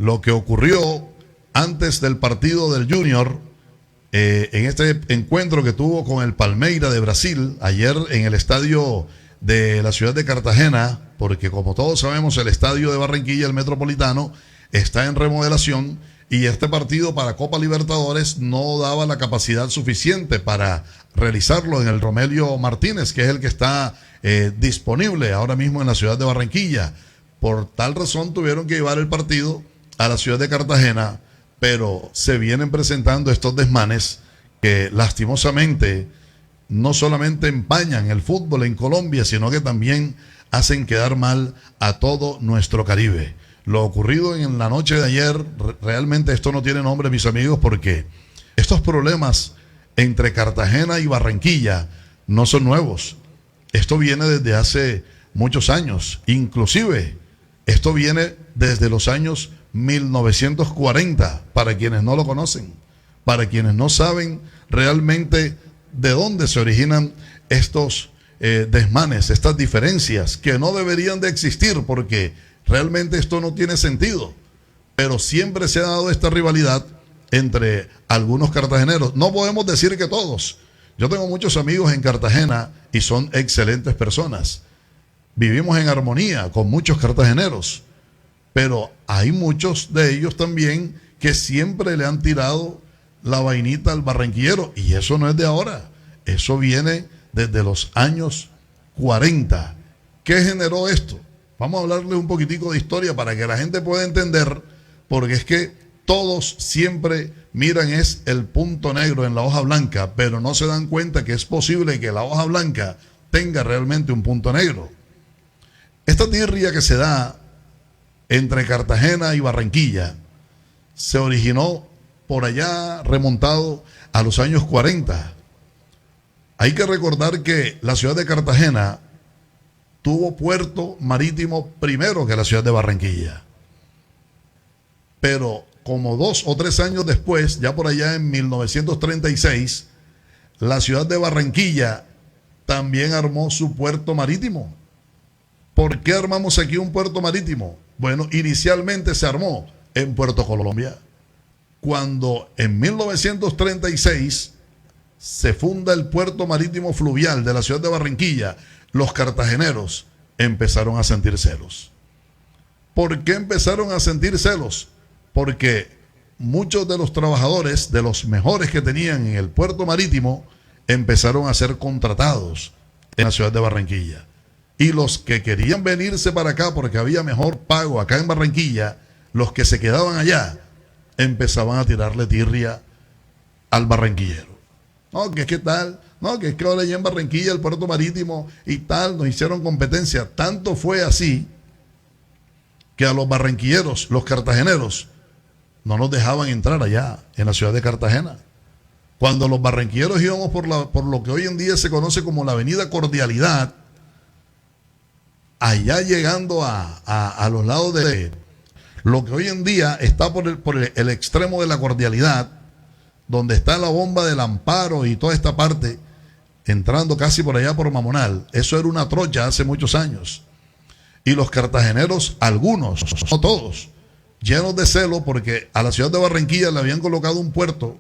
lo que ocurrió antes del partido del Junior, en este encuentro que tuvo con el Palmeiras de Brasil, ayer en el estadio de la ciudad de Cartagena, porque como todos sabemos el estadio de Barranquilla, el Metropolitano, está en remodelación y este partido para Copa Libertadores no daba la capacidad suficiente para realizarlo en el Romelio Martínez, que es el que está disponible ahora mismo en la ciudad de Barranquilla. Por tal razón tuvieron que llevar el partido a la ciudad de Cartagena, pero se vienen presentando estos desmanes que lastimosamente no solamente empañan el fútbol en Colombia, sino que también hacen quedar mal a todo nuestro Caribe. Lo ocurrido en la noche de ayer, realmente esto no tiene nombre, mis amigos, porque estos problemas entre Cartagena y Barranquilla no son nuevos. Esto viene desde hace muchos años, inclusive esto viene desde los años 1940, para quienes no lo conocen, para quienes no saben realmente de dónde se originan estos desmanes, estas diferencias que no deberían de existir, porque realmente esto no tiene sentido, pero siempre se ha dado esta rivalidad entre algunos cartageneros. No podemos decir que todos. Yo tengo muchos amigos en Cartagena y son excelentes personas. Vivimos en armonía con muchos cartageneros, pero hay muchos de ellos también que siempre le han tirado la vainita al barranquillero, y eso no es de ahora, eso viene desde los años 40. ¿Qué generó esto? Vamos a hablarles un poquitico de historia para que la gente pueda entender, porque es que todos siempre miran es el punto negro en la hoja blanca, pero no se dan cuenta que es posible que la hoja blanca tenga realmente un punto negro. Esta tirria que se da entre Cartagena y Barranquilla se originó por allá remontado a los años 40. Hay que recordar que la ciudad de Cartagena tuvo puerto marítimo primero que la ciudad de Barranquilla. Pero como 2 o 3 años después, ya por allá en 1936, la ciudad de Barranquilla también armó su puerto marítimo. ¿Por qué armamos aquí un puerto marítimo? Bueno, inicialmente se armó en Puerto Colombia. Cuando en 1936 se funda el puerto marítimo fluvial de la ciudad de Barranquilla, los cartageneros empezaron a sentir celos. ¿Por qué empezaron a sentir celos? Porque muchos de los trabajadores, de los mejores que tenían en el puerto marítimo, empezaron a ser contratados en la ciudad de Barranquilla. Y los que querían venirse para acá porque había mejor pago acá en Barranquilla, los que se quedaban allá, empezaban a tirarle tirria al barranquillero. No, que es que tal, no, que es que ahora allá en Barranquilla el puerto marítimo y tal, nos hicieron competencia. Tanto fue así que a los barranquilleros, los cartageneros, no nos dejaban entrar allá en la ciudad de Cartagena. Cuando los barranquilleros íbamos por lo que hoy en día se conoce como la avenida Cordialidad, allá llegando a los lados de lo que hoy en día está por el extremo de la Cordialidad, donde está la bomba del Amparo y toda esta parte, entrando casi por allá por Mamonal, eso era una trocha hace muchos años. Y los cartageneros, algunos, no todos, llenos de celo porque a la ciudad de Barranquilla le habían colocado un puerto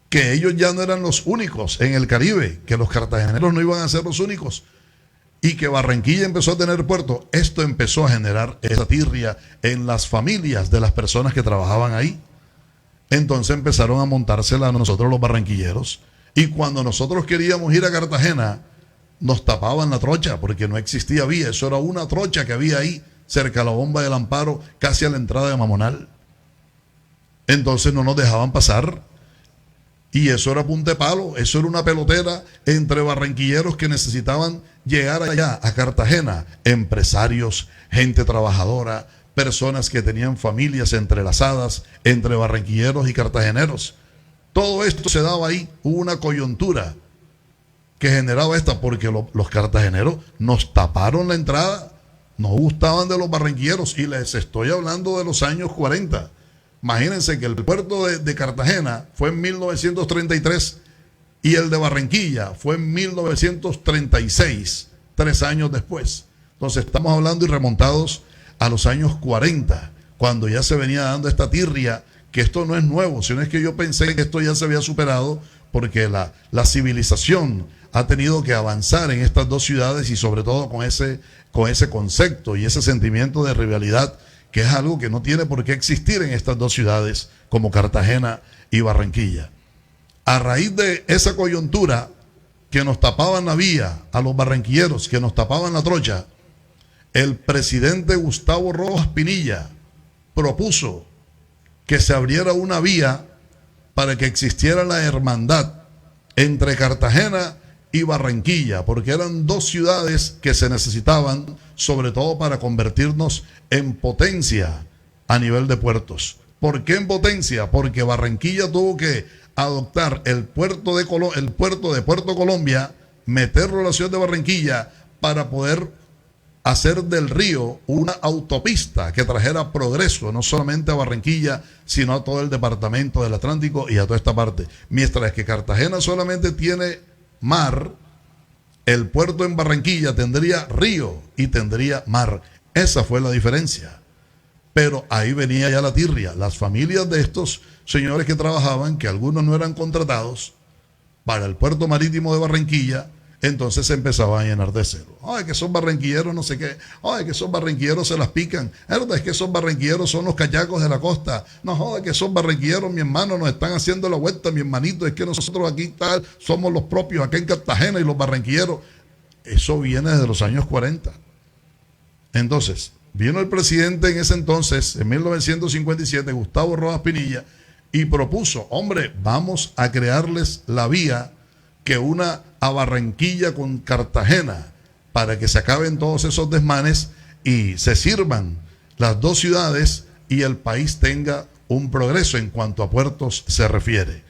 que ellos ya no eran los únicos en el Caribe, que los cartageneros no iban a ser los únicos, y que Barranquilla empezó a tener puerto. Esto empezó a generar esa tirria en las familias de las personas que trabajaban ahí. Entonces empezaron a montársela a nosotros los barranquilleros, y cuando nosotros queríamos ir a Cartagena nos tapaban la trocha porque no existía vía. Eso era una trocha que había ahí cerca de la bomba del Amparo, casi a la entrada de Mamonal. Entonces no nos dejaban pasar, y eso era punta de palo, eso era una pelotera entre barranquilleros que necesitaban llegar allá a Cartagena, empresarios, gente trabajadora, personas que tenían familias entrelazadas entre barranquilleros y cartageneros. Todo esto se daba ahí, hubo una coyuntura que generaba esta, porque los cartageneros nos taparon la entrada, no gustaban de los barranquilleros, y les estoy hablando de los años 40. Imagínense que el puerto de Cartagena fue en 1933 y el de Barranquilla fue en 1936, 3 años después. Entonces estamos hablando y remontados a los años 40, cuando ya se venía dando esta tirria, que esto no es nuevo, sino es que yo pensé que esto ya se había superado porque la civilización ha tenido que avanzar en estas dos ciudades y sobre todo con ese concepto y ese sentimiento de rivalidad, que es algo que no tiene por qué existir en estas dos ciudades como Cartagena y Barranquilla. A raíz de esa coyuntura que nos tapaban la vía a los barranquilleros, que nos tapaban la trocha, el presidente Gustavo Rojas Pinilla propuso que se abriera una vía para que existiera la hermandad entre Cartagena y Barranquilla, porque eran dos ciudades que se necesitaban, sobre todo para convertirnos en potencia a nivel de puertos. ¿Por qué en potencia? Porque Barranquilla tuvo que adoptar el puerto de Puerto Colombia, meterlo a la ciudad de Barranquilla para poder hacer del río una autopista que trajera progreso, no solamente a Barranquilla, sino a todo el departamento del Atlántico y a toda esta parte. Mientras que Cartagena solamente tiene mar, el puerto en Barranquilla tendría río y tendría mar. Esa fue la diferencia. Pero ahí venía ya la tirria. Las familias de estos señores que trabajaban, que algunos no eran contratados para el puerto marítimo de Barranquilla, entonces se empezaban a llenar de celo. Ay, que son barranquilleros, no sé qué. Ay, que son barranquilleros, se las pican. Es que esos barranquilleros son los cachacos de la costa. No joda, que son barranquilleros, mi hermano, nos están haciendo la vuelta, mi hermanito. Es que nosotros aquí tal, somos los propios acá en Cartagena y los barranquilleros. Eso viene desde los años 40. Entonces, vino el presidente en ese entonces, en 1957, Gustavo Rojas Pinilla, y propuso, hombre, vamos a crearles la vía que una a Barranquilla con Cartagena para que se acaben todos esos desmanes y se sirvan las dos ciudades y el país tenga un progreso en cuanto a puertos se refiere,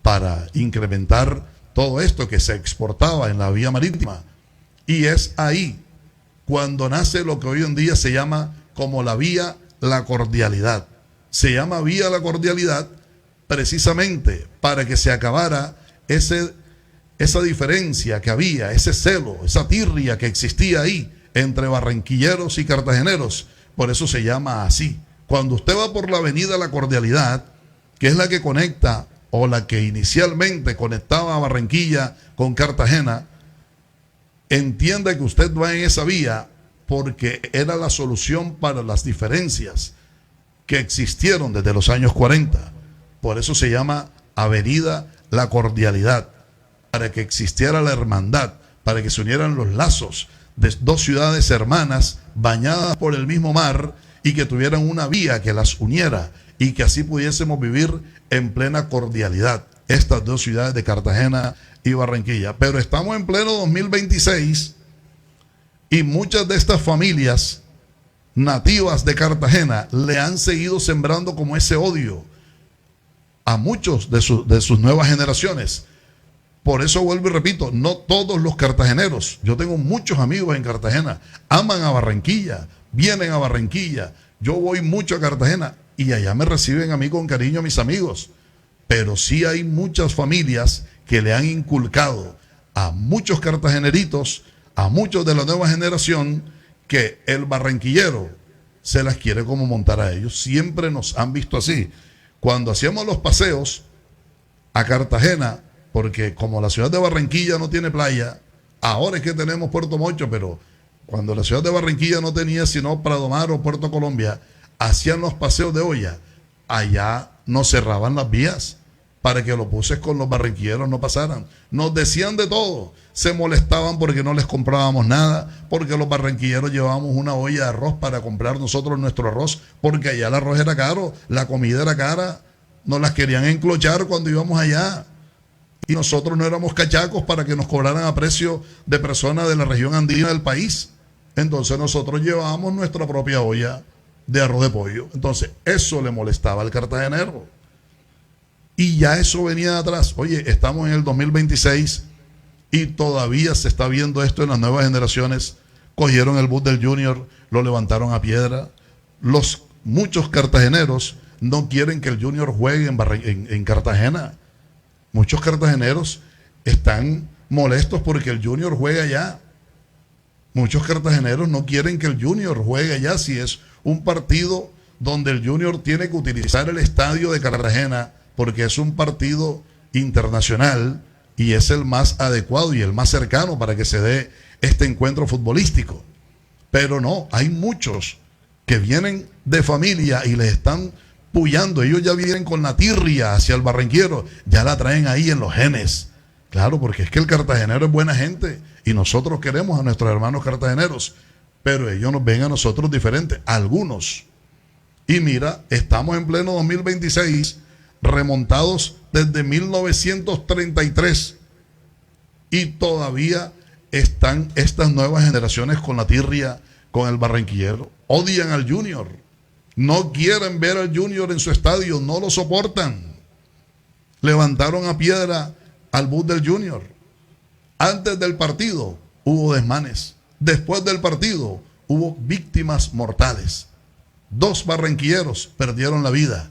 para incrementar todo esto que se exportaba en la vía marítima. Y es ahí cuando nace lo que hoy en día se llama como la vía La Cordialidad. Se llama vía La Cordialidad precisamente para que se acabara esa diferencia que había, ese celo, esa tirria que existía ahí entre barranquilleros y cartageneros. Por eso se llama así. Cuando usted va por la avenida La Cordialidad, que es la que conecta o la que inicialmente conectaba a Barranquilla con Cartagena, entienda que usted va en esa vía porque era la solución para las diferencias que existieron desde los años 40. Por eso se llama Avenida La Cordialidad, para que existiera la hermandad, para que se unieran los lazos de dos ciudades hermanas bañadas por el mismo mar y que tuvieran una vía que las uniera y que así pudiésemos vivir en plena cordialidad, estas dos ciudades de Cartagena y Barranquilla. Pero estamos en pleno 2026 y muchas de estas familias nativas de Cartagena le han seguido sembrando como ese odio a muchos de sus nuevas generaciones. Por eso vuelvo y repito, no todos los cartageneros, yo tengo muchos amigos en Cartagena, aman a Barranquilla, vienen a Barranquilla, yo voy mucho a Cartagena y allá me reciben a mí con cariño mis amigos, pero sí hay muchas familias que le han inculcado a muchos cartageneritos, a muchos de la nueva generación, que el barranquillero se las quiere como montar a ellos. Siempre nos han visto así. Cuando hacíamos los paseos a Cartagena, porque como la ciudad de Barranquilla no tiene playa, ahora es que tenemos Puerto Mocho, pero cuando la ciudad de Barranquilla no tenía sino Pradomar o Puerto Colombia, hacían los paseos de olla. Allá nos cerraban las vías para que los buses con los barranquilleros no pasaran. Nos decían de todo. Se molestaban porque no les comprábamos nada, porque los barranquilleros llevábamos una olla de arroz para comprar nosotros nuestro arroz, porque allá el arroz era caro, la comida era cara, nos las querían enclochar cuando íbamos allá. Y nosotros no éramos cachacos para que nos cobraran a precio de personas de la región andina del país. Entonces nosotros llevábamos nuestra propia olla de arroz de pollo. Entonces eso le molestaba al cartagenero. Y ya eso venía de atrás. Oye, estamos en el 2026 y todavía se está viendo esto en las nuevas generaciones. Cogieron el bus del Junior, lo levantaron a piedra. Muchos cartageneros no quieren que el Junior juegue en Cartagena. Muchos cartageneros están molestos porque el Junior juegue allá. Muchos cartageneros no quieren que el Junior juegue allá si es un partido donde el Junior tiene que utilizar el estadio de Cartagena porque es un partido internacional y es el más adecuado y el más cercano para que se dé este encuentro futbolístico. Pero no, hay muchos que vienen de familia y les están puyando. Ellos ya vienen con la tirria hacia el barranquero, ya la traen ahí en los genes. Claro, porque es que el cartagenero es buena gente y nosotros queremos a nuestros hermanos cartageneros, pero ellos nos ven a nosotros diferentes, algunos. Y mira, estamos en pleno 2026, remontados desde 1933 y todavía están estas nuevas generaciones con la tirria, con el barranquillero. Odian al Junior, no quieren ver al Junior en su estadio, no lo soportan. Levantaron a piedra al bus del Junior. Antes del partido hubo desmanes, después del partido hubo víctimas mortales. 2 barranquilleros perdieron la vida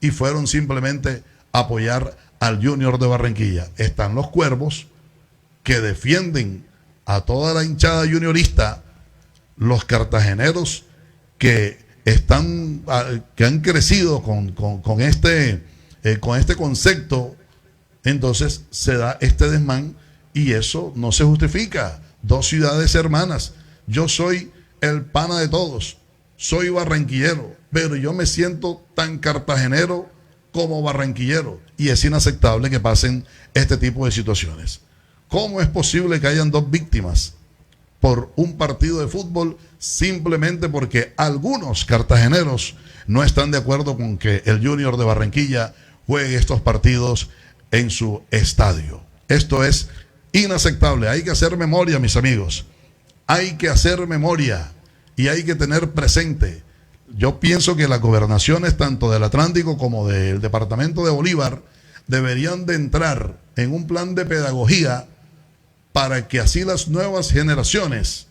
y fueron simplemente a apoyar al Junior de Barranquilla. Están los cuervos que defienden a toda la hinchada juniorista, los cartageneros que han crecido con este concepto. Entonces se da este desmán y eso no se justifica. 2 ciudades hermanas. Yo soy el pana de todos, soy barranquillero, pero yo me siento tan cartagenero como barranquillero y es inaceptable que pasen este tipo de situaciones. ¿Cómo es posible que hayan 2 víctimas por un partido de fútbol simplemente porque algunos cartageneros no están de acuerdo con que el Junior de Barranquilla juegue estos partidos en su estadio? Esto es inaceptable. Hay que hacer memoria, mis amigos. Hay que hacer memoria y hay que tener presente. Yo pienso que las gobernaciones, tanto del Atlántico como del departamento de Bolívar, deberían de entrar en un plan de pedagogía para que así las nuevas generaciones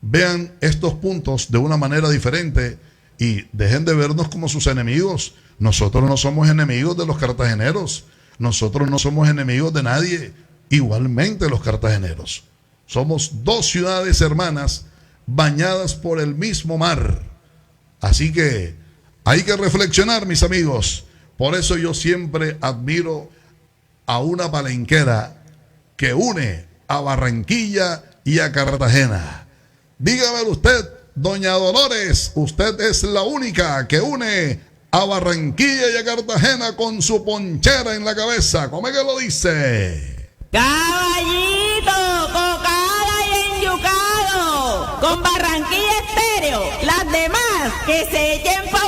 vean estos puntos de una manera diferente y dejen de vernos como sus enemigos. Nosotros no somos enemigos de los cartageneros, nosotros no somos enemigos de nadie, igualmente los cartageneros. Somos 2 ciudades hermanas bañadas por el mismo mar. Así que hay que reflexionar, mis amigos. Por eso yo siempre admiro a una palenquera que une a Barranquilla y a Cartagena. Dígame usted, doña Dolores, usted es la única que une a Barranquilla y a Cartagena con su ponchera en la cabeza. ¿Cómo es que lo dice? Caballito, cocada y enyucado, con Barranquilla Estéreo. Las demás que se echen pa'